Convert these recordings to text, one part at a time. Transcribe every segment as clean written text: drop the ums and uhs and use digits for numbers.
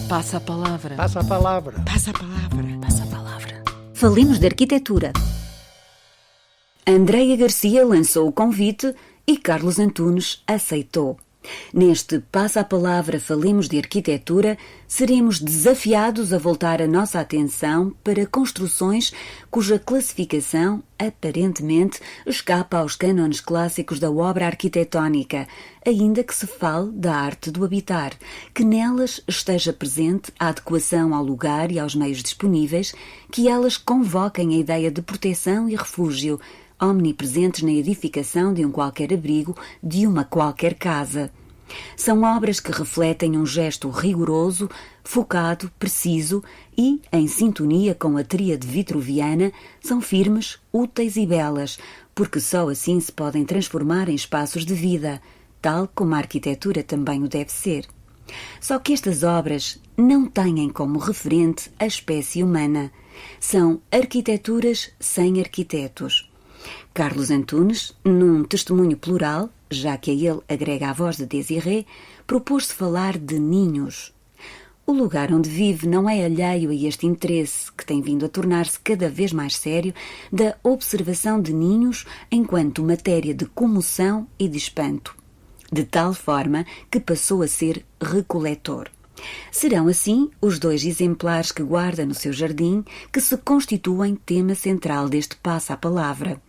Passa a palavra. Passa a palavra. Passa a palavra. Passa a palavra. Falemos de arquitetura. Andreia Garcia lançou o convite e Carlos Antunes aceitou. Neste Passa a Palavra Falemos de Arquitetura, seremos desafiados a voltar a nossa atenção para construções cuja classificação, aparentemente, escapa aos cânones clássicos da obra arquitetónica, ainda que se fale da arte do habitar, que nelas esteja presente a adequação ao lugar e aos meios disponíveis, que elas convoquem a ideia de proteção e refúgio, omnipresentes na edificação de um qualquer abrigo, de uma qualquer casa. São obras que refletem um gesto rigoroso, focado, preciso e, em sintonia com a tríade vitruviana, são firmes, úteis e belas, porque só assim se podem transformar em espaços de vida, tal como a arquitetura também o deve ser. Só que estas obras não têm como referente a espécie humana. São arquiteturas sem arquitetos. Carlos Antunes, num testemunho plural, já que a ele agrega a voz de Désiré, propôs-se falar de ninhos. O lugar onde vive não é alheio a este interesse, que tem vindo a tornar-se cada vez mais sério, da observação de ninhos enquanto matéria de comoção e de espanto, de tal forma que passou a ser recoletor. Serão, assim, os 2 exemplares que guarda no seu jardim que se constituem tema central deste Passa a Palavra.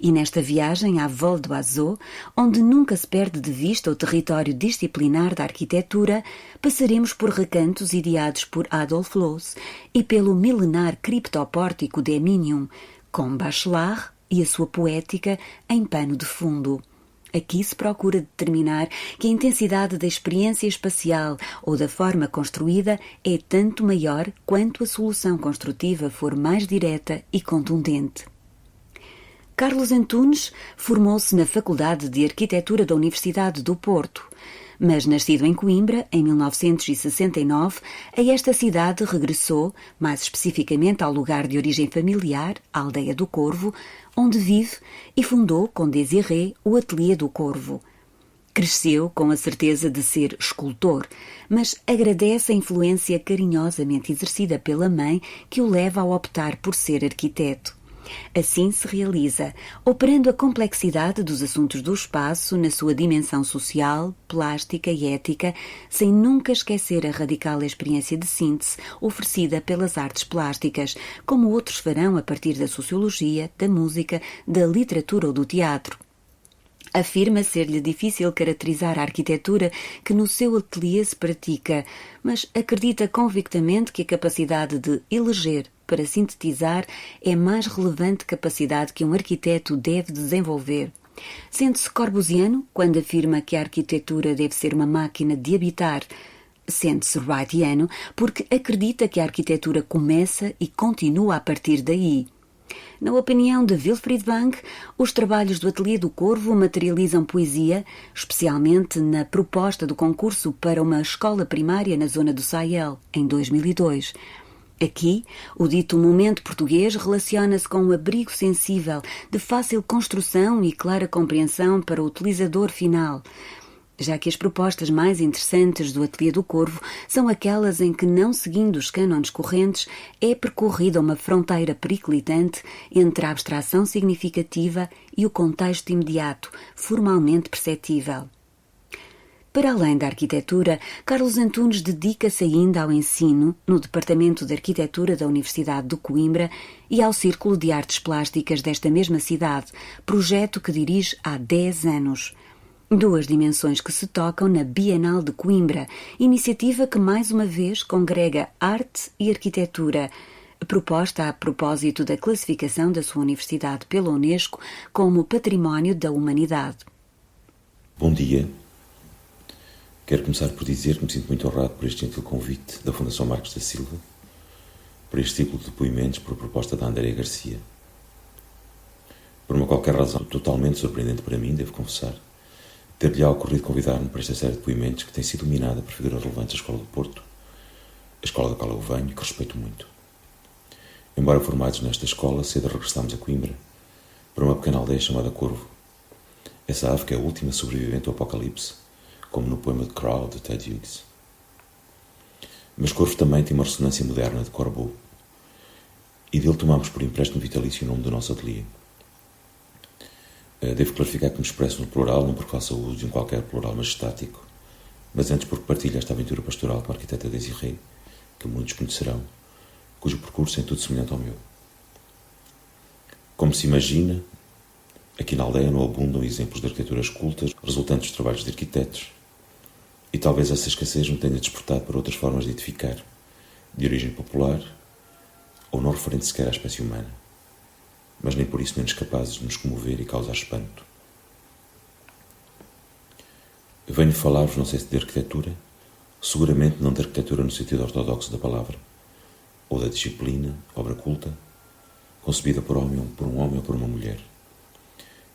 E nesta viagem à Vol d'Oiseau, onde nunca se perde de vista o território disciplinar da arquitetura, passaremos por recantos ideados por Adolf Loos e pelo milenar criptopórtico de Eminium, com Bachelard e a sua poética em pano de fundo. Aqui se procura determinar que a intensidade da experiência espacial ou da forma construída é tanto maior quanto a solução construtiva for mais direta e contundente. Carlos Antunes formou-se na Faculdade de Arquitetura da Universidade do Porto, mas nascido em Coimbra, em 1969, a esta cidade regressou, mais especificamente ao lugar de origem familiar, a Aldeia do Corvo, onde vive e fundou, com Désiré, o Ateliê do Corvo. Cresceu com a certeza de ser escultor, mas agradece a influência carinhosamente exercida pela mãe que o leva a optar por ser arquiteto. Assim se realiza, operando a complexidade dos assuntos do espaço na sua dimensão social, plástica e ética, sem nunca esquecer a radical experiência de síntese oferecida pelas artes plásticas, como outros farão a partir da sociologia, da música, da literatura ou do teatro. Afirma ser-lhe difícil caracterizar a arquitetura que no seu ateliê se pratica, mas acredita convictamente que a capacidade de eleger para sintetizar é mais relevante capacidade que um arquiteto deve desenvolver. Sente-se corbusiano quando afirma que a arquitetura deve ser uma máquina de habitar. Sente-se wrightiano porque acredita que a arquitetura começa e continua a partir daí. Na opinião de Wilfried Bang, os trabalhos do Ateliê do Corvo materializam poesia, especialmente na proposta do concurso para uma escola primária na zona do Sahel, em 2002. Aqui, o dito momento português relaciona-se com um abrigo sensível, de fácil construção e clara compreensão para o utilizador final, já que as propostas mais interessantes do Ateliê do Corvo são aquelas em que, não seguindo os cânones correntes, é percorrida uma fronteira periclitante entre a abstração significativa e o contexto imediato, formalmente perceptível. Para além da arquitetura, Carlos Antunes dedica-se ainda ao ensino no Departamento de Arquitetura da Universidade de Coimbra e ao Círculo de Artes Plásticas desta mesma cidade, projeto que dirige há 10 anos. 2 dimensões que se tocam na Bienal de Coimbra, iniciativa que mais uma vez congrega arte e arquitetura, proposta a propósito da classificação da sua universidade pela Unesco como Património da Humanidade. Bom dia. Quero começar por dizer que me sinto muito honrado por este gentil convite da Fundação Marcos da Silva, por este ciclo de depoimentos por proposta da Andreia Garcia. Por uma qualquer razão totalmente surpreendente para mim, devo confessar, ter-lhe ocorrido convidar-me para esta série de depoimentos que tem sido dominada por figuras relevantes da Escola do Porto, a escola da qual eu venho e que respeito muito. Embora formados nesta escola, cedo regressámos a Coimbra, para uma pequena aldeia chamada Corvo. Essa ave que é a última sobrevivente do apocalipse, como no poema de Crow, de Ted Hughes. Mas Corvo também tem uma ressonância moderna de Corbeau, e dele tomamos por empréstimo vitalício o nome do nosso ateliê. Devo clarificar que me expresso no plural, não porque faça uso de um qualquer plural majestático, mas antes porque partilho esta aventura pastoral com a arquiteta Désirée, que muitos conhecerão, cujo percurso é tudo semelhante ao meu. Como se imagina, aqui na aldeia não abundam exemplos de arquiteturas cultas resultantes dos trabalhos de arquitetos, e talvez essa escassez me tenha despertado para outras formas de edificar, de origem popular, ou não referente sequer à espécie humana, mas nem por isso menos capazes de nos comover e causar espanto. Venho falar-vos, não sei se de arquitetura, seguramente não de arquitetura no sentido ortodoxo da palavra, ou da disciplina, obra culta, concebida por um homem ou por uma mulher.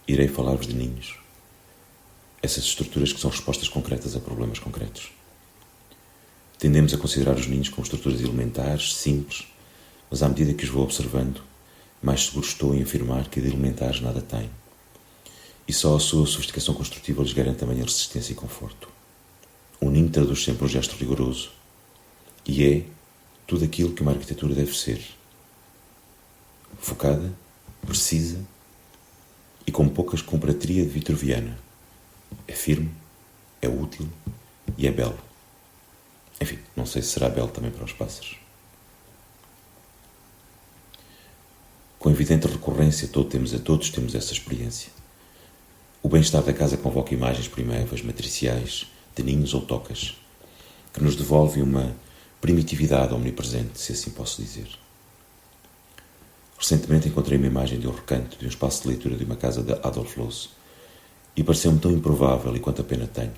Irei falar-vos de ninhos, essas estruturas que são respostas concretas a problemas concretos. Tendemos a considerar os ninhos como estruturas elementares, simples, mas à medida que os vou observando, mais seguro estou em afirmar que de elementares nada têm. E só a sua sofisticação construtiva lhes garante tamanha resistência e conforto. O ninho traduz sempre um gesto rigoroso e é tudo aquilo que uma arquitetura deve ser. Focada, precisa e com poucas cumpre a tríade vitruviana. É firme, é útil e é belo. Enfim, não sei se será belo também para os pássaros. Com evidente recorrência, todos temos essa experiência. O bem-estar da casa convoca imagens primevas, matriciais, de ninhos ou tocas, que nos devolvem uma primitividade omnipresente, se assim posso dizer. Recentemente encontrei uma imagem de um recanto, de um espaço de leitura de uma casa de Adolf Loos, e pareceu-me tão improvável, e quanta pena tenho,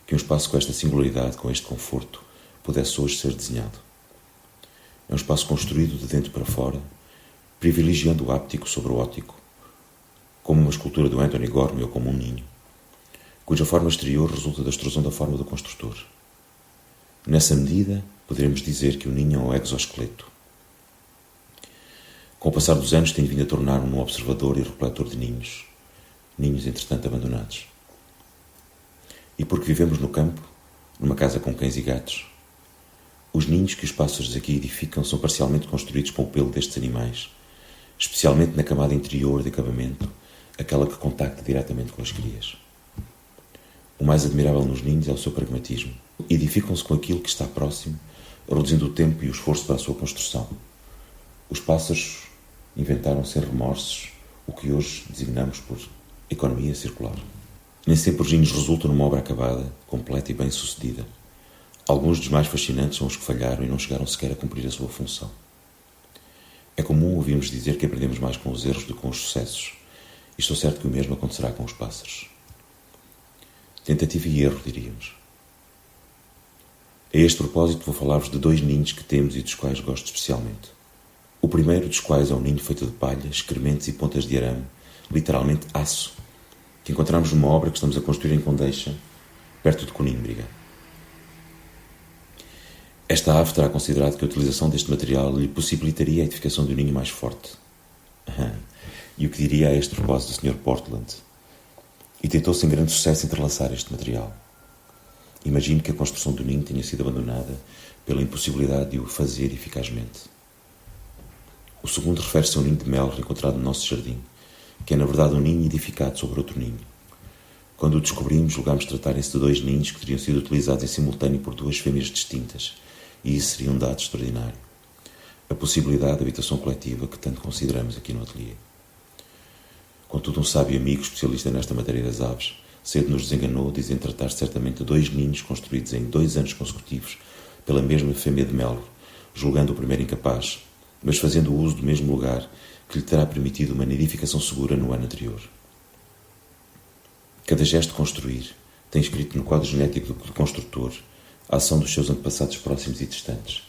que um espaço com esta singularidade, com este conforto, pudesse hoje ser desenhado. É um espaço construído de dentro para fora, privilegiando o áptico sobre o óptico, como uma escultura do Anthony Gormley ou como um ninho, cuja forma exterior resulta da extrusão da forma do construtor. Nessa medida, poderemos dizer que o ninho é um exoesqueleto. Com o passar dos anos, tenho vindo a tornar-me um observador e refletor de ninhos entretanto abandonados. E porque vivemos no campo, numa casa com cães e gatos, os ninhos que os pássaros aqui edificam são parcialmente construídos com o pelo destes animais, especialmente na camada interior de acabamento, aquela que contacta diretamente com as crias. O mais admirável nos ninhos é o seu pragmatismo. Edificam-se com aquilo que está próximo, reduzindo o tempo e o esforço para a sua construção. Os pássaros inventaram sem remorsos o que hoje designamos por economia circular. Nem sempre os ninhos resultam numa obra acabada, completa e bem-sucedida. Alguns dos mais fascinantes são os que falharam e não chegaram sequer a cumprir a sua função. É comum ouvirmos dizer que aprendemos mais com os erros do que com os sucessos, e estou certo que o mesmo acontecerá com os pássaros. Tentativa e erro, diríamos. A este propósito vou falar-vos de 2 ninhos que temos e dos quais gosto especialmente. O primeiro dos quais é um ninho feito de palha, excrementos e pontas de arame, literalmente aço, que encontramos numa obra que estamos a construir em Condeixa, perto de Conímbriga. Esta ave terá considerado que a utilização deste material lhe possibilitaria a edificação de um ninho mais forte. E o que diria a este propósito do Sr. Portland? E tentou sem grande sucesso entrelaçar este material. Imagino que a construção do ninho tenha sido abandonada pela impossibilidade de o fazer eficazmente. O segundo refere-se a um ninho de mel encontrado no nosso jardim, que é na verdade um ninho edificado sobre outro ninho. Quando o descobrimos, julgámos tratarem-se de 2 ninhos que teriam sido utilizados em simultâneo por 2 fêmeas distintas, e isso seria um dado extraordinário. A possibilidade de habitação coletiva que tanto consideramos aqui no ateliê. Contudo, um sábio amigo especialista nesta matéria das aves cedo nos desenganou, dizendo tratar certamente de 2 ninhos construídos em 2 anos consecutivos pela mesma fêmea de mel, julgando o primeiro incapaz, mas fazendo uso do mesmo lugar que lhe terá permitido uma nidificação segura no ano anterior. Cada gesto de construir tem escrito no quadro genético do construtor a ação dos seus antepassados próximos e distantes.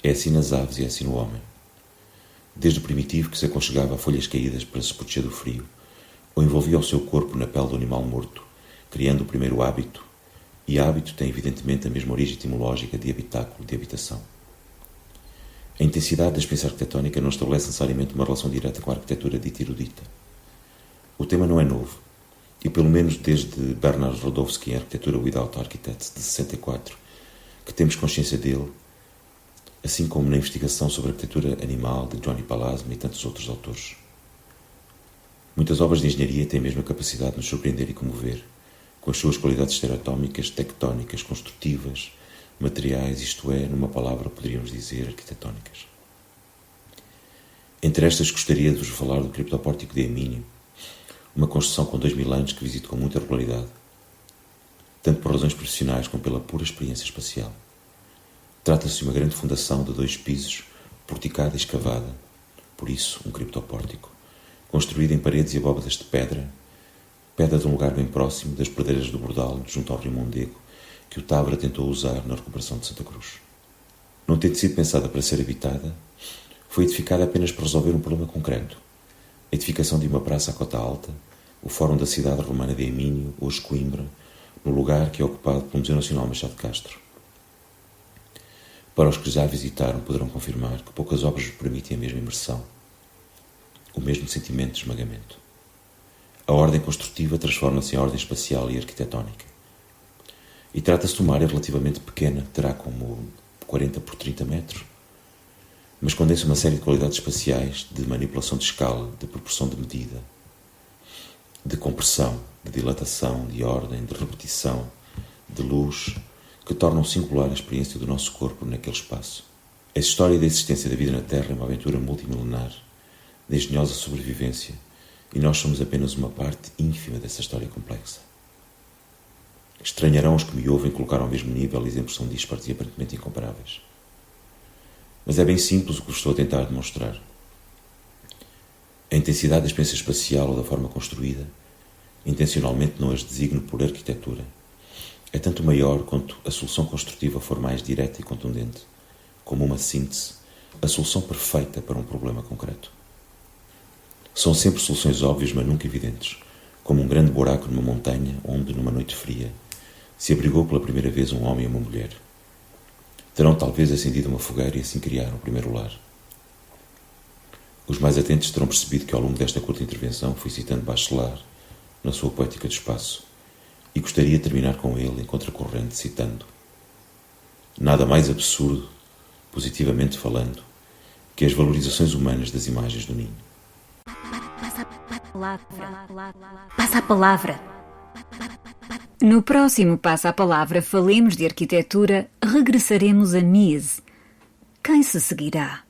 É assim nas aves e é assim no homem. Desde o primitivo que se aconchegava a folhas caídas para se proteger do frio, ou envolvia o seu corpo na pele do animal morto, criando o primeiro hábito, e hábito tem evidentemente a mesma origem etimológica de habitáculo, de habitação. A intensidade da experiência arquitetónica não estabelece necessariamente uma relação direta com a arquitetura dita erudita. O tema não é novo, e pelo menos desde Bernard Rodowski em Arquitetura Without Architects, de 64, que temos consciência dele, assim como na investigação sobre a arquitetura animal de Johnny Pallasma e tantos outros autores. Muitas obras de engenharia têm mesmo a capacidade de nos surpreender e comover, com as suas qualidades estereotómicas, tectónicas, construtivas, materiais, isto é, numa palavra poderíamos dizer arquitetónicas. Entre estas gostaria de vos falar do criptopórtico de Emínio, uma construção com 2000 anos que visito com muita regularidade, tanto por razões profissionais como pela pura experiência espacial. Trata-se de uma grande fundação de 2 pisos, porticada e escavada, por isso um criptopórtico, construída em paredes e abóbadas de pedra de um lugar bem próximo das pradeiras do Bordal, junto ao rio Mondego, que o Távora tentou usar na recuperação de Santa Cruz. Não tendo sido pensada para ser habitada, foi edificada apenas para resolver um problema concreto: a edificação de uma praça à cota alta, o fórum da cidade romana de Emínio, hoje Coimbra, no lugar que é ocupado pelo Museu Nacional Machado de Castro. Para os que já visitaram poderão confirmar que poucas obras permitem a mesma imersão, o mesmo sentimento de esmagamento. A ordem construtiva transforma-se em ordem espacial e arquitetónica. E trata-se de uma área relativamente pequena, terá como 40 por 30 metros, mas condensa uma série de qualidades espaciais, de manipulação de escala, de proporção de medida, de compressão, de dilatação, de ordem, de repetição, de luz, que tornam singular a experiência do nosso corpo naquele espaço. A história da existência da vida na Terra é uma aventura multimilenar, de engenhosa sobrevivência, e nós somos apenas uma parte ínfima dessa história complexa. Estranharão os que me ouvem colocar ao mesmo nível exemplos são dispares e aparentemente incomparáveis. Mas é bem simples o que vos estou a tentar demonstrar. A intensidade da experiência espacial ou da forma construída, intencionalmente não as designo por arquitetura, é tanto maior quanto a solução construtiva for mais direta e contundente, como uma síntese, a solução perfeita para um problema concreto. São sempre soluções óbvias, mas nunca evidentes, como um grande buraco numa montanha onde, numa noite fria, se abrigou pela primeira vez um homem e uma mulher. Terão talvez acendido uma fogueira e assim criaram o primeiro lar. Os mais atentos terão percebido que ao longo desta curta intervenção fui citando Bachelard na sua Poética do Espaço, e gostaria de terminar com ele em contracorrente citando: nada mais absurdo, positivamente falando, que as valorizações humanas das imagens do ninho. Passa a palavra. No próximo Passa a Palavra, falemos de arquitetura, regressaremos a Mise. Quem se seguirá?